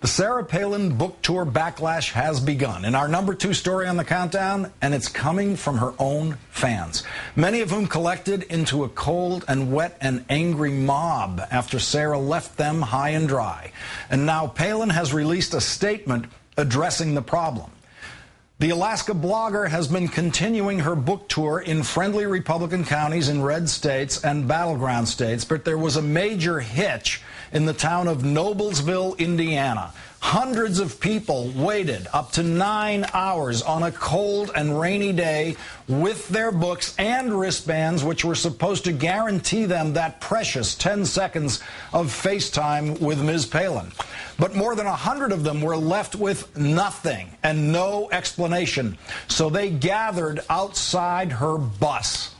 The Sarah Palin book tour backlash has begun. In our #2 story on the countdown, and it's coming from her own fans, many of whom collected into a cold and wet and angry mob after Sarah left them high and dry. And now Palin has released a statement addressing the problem. The Alaska blogger has been continuing her book tour in friendly Republican counties in red states and battleground states, but there was a major hitch in the town of Noblesville, Indiana. Hundreds of people waited up to 9 hours on a cold and rainy day with their books and wristbands, which were supposed to guarantee them that precious 10 seconds of FaceTime with Ms. Palin. But more than 100 of them were left with nothing and no explanation, so they gathered outside her bus.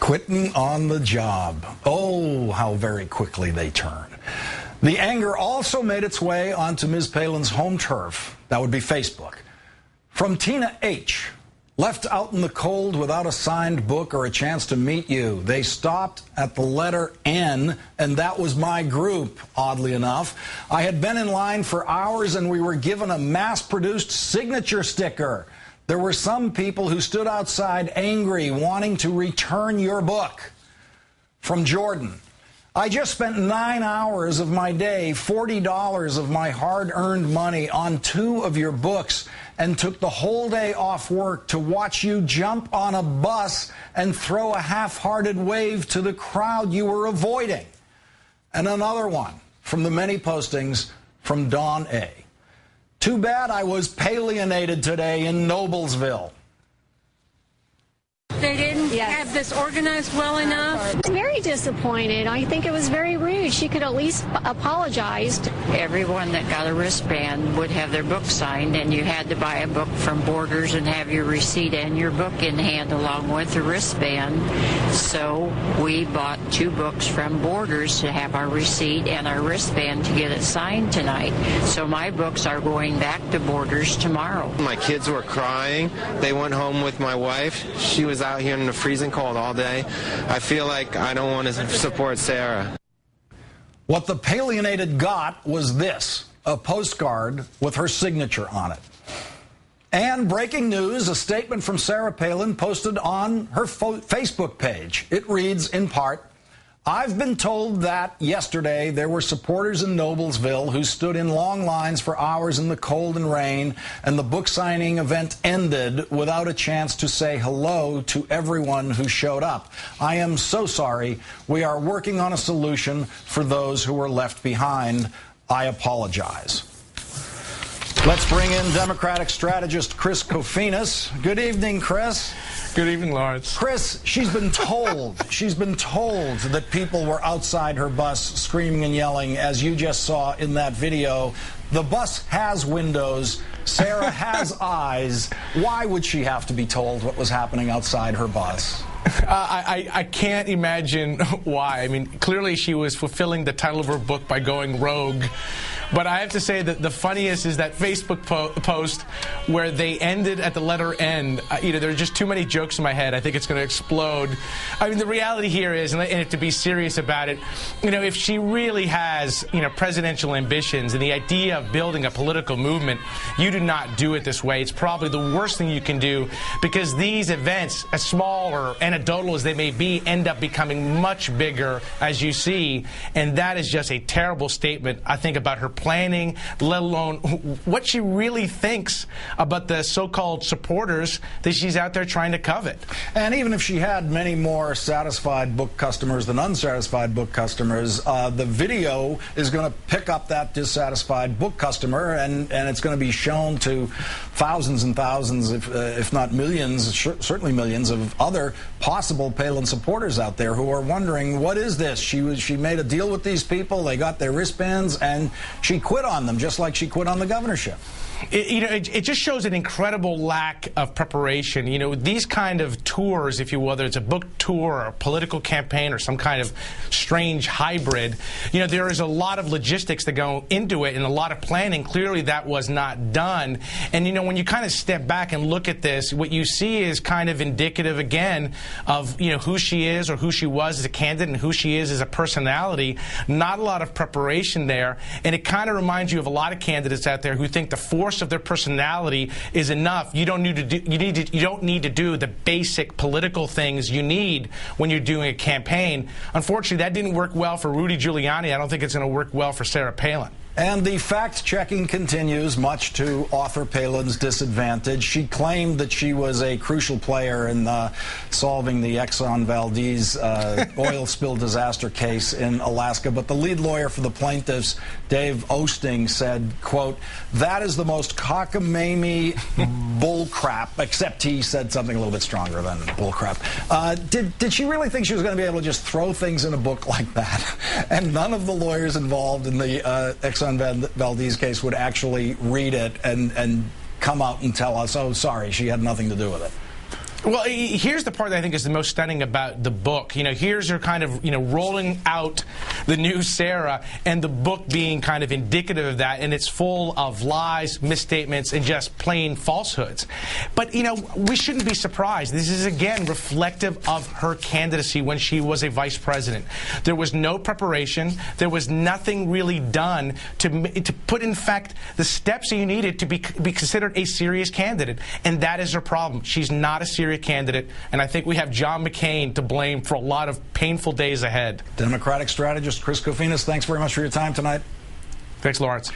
Quitting on the job. Oh, how very quickly they turn. The anger also made its way onto Ms. Palin's home turf. That would be Facebook. From Tina H. Left out in the cold without a signed book or a chance to meet you. They stopped at the letter N, and that was my group, oddly enough. I had been in line for hours, and we were given a mass-produced signature sticker. There were some people who stood outside angry, wanting to return your book. From Jordan, I just spent 9 hours of my day, $40 of my hard-earned money on 2 of your books, and took the whole day off work to watch you jump on a bus and throw a half-hearted wave to the crowd you were avoiding. And another one from the many postings from Dawn A. Too bad I was palinated today in Noblesville. They didn't have this organized well enough. Very disappointed. I think it was very rude. She could at least apologize. Everyone that got a wristband would have their book signed, and you had to buy a book from Borders and have your receipt and your book in hand along with the wristband. So we bought 2 books from Borders to have our receipt and our wristband to get it signed tonight. So my books are going back to Borders tomorrow. My kids were crying. They went home with my wife. She was out here in the freezing cold all day. I feel like I don't want to support Sarah. What the palinated got was this, a postcard with her signature on it. And breaking news, a statement from Sarah Palin posted on her Facebook page. It reads in part, I've been told that yesterday there were supporters in Noblesville who stood in long lines for hours in the cold and rain, and the book signing event ended without a chance to say hello to everyone who showed up. I am so sorry. We are working on a solution for those who were left behind. I apologize. Let's bring in Democratic strategist Chris Kofinas. Good evening, Chris. Good evening, Lawrence. Chris, she's been told that people were outside her bus screaming and yelling, as you just saw in that video. The bus has windows. Sarah has eyes. Why would she have to be told what was happening outside her bus? I can't imagine why. I mean, clearly she was fulfilling the title of her book by going rogue. But I have to say that the funniest is that Facebook post where they ended at the letter N. There are just too many jokes in my head. I think it's going to explode. I mean, the reality here is, and to be serious about it, if she really has, presidential ambitions and the idea of building a political movement, you do not do it this way. It's probably the worst thing you can do, because these events, as small or anecdotal as they may be, end up becoming much bigger, as you see. And that is just a terrible statement, I think, about her planning, let alone what she really thinks about the so-called supporters that she's out there trying to covet. And even if she had many more satisfied book customers than unsatisfied book customers, the video is going to pick up that dissatisfied book customer, and it's going to be shown to thousands and thousands, if not millions, certainly millions of other possible Palin supporters out there who are wondering, what is this? She made a deal with these people, they got their wristbands, and she she quit on them, just like she quit on the governorship. It just shows an incredible lack of preparation. These kind of tours, if you will, whether it's a book tour or a political campaign or some kind of strange hybrid, there is a lot of logistics that go into it and a lot of planning. Clearly that was not done. And, when you kind of step back and look at this, what you see is kind of indicative, again, of, who she is or who she was as a candidate and who she is as a personality. Not a lot of preparation there. And it kind of reminds you of a lot of candidates out there who think the force of their personality is enough. You don't need to do the basic political things you need when you're doing a campaign. Unfortunately, that didn't work well for Rudy Giuliani. I don't think it's going to work well for Sarah Palin. And the fact-checking continues, much to author Palin's disadvantage. She claimed that she was a crucial player in solving the Exxon Valdez oil spill disaster case in Alaska, but the lead lawyer for the plaintiffs, Dave Osting, said, quote, "That is the most cockamamie bullcrap," except he said something a little bit stronger than bullcrap. Did she really think she was going to be able to just throw things in a book like that? And none of the lawyers involved in the Exxon Valdez case would actually read it and come out and tell us, oh, sorry, she had nothing to do with it. Well, here's the part that I think is the most stunning about the book. Here's her kind of, rolling out the new Sarah, and the book being kind of indicative of that, and it's full of lies, misstatements, and just plain falsehoods. But, we shouldn't be surprised. This is, again, reflective of her candidacy when she was a vice president. There was no preparation. There was nothing really done to put, in fact, the steps that you needed to be considered a serious candidate, and that is her problem. She's not a serious candidate, and I think we have John McCain to blame for a lot of painful days ahead. Democratic strategist Chris Kofinas, thanks very much for your time tonight. Thanks, Lawrence.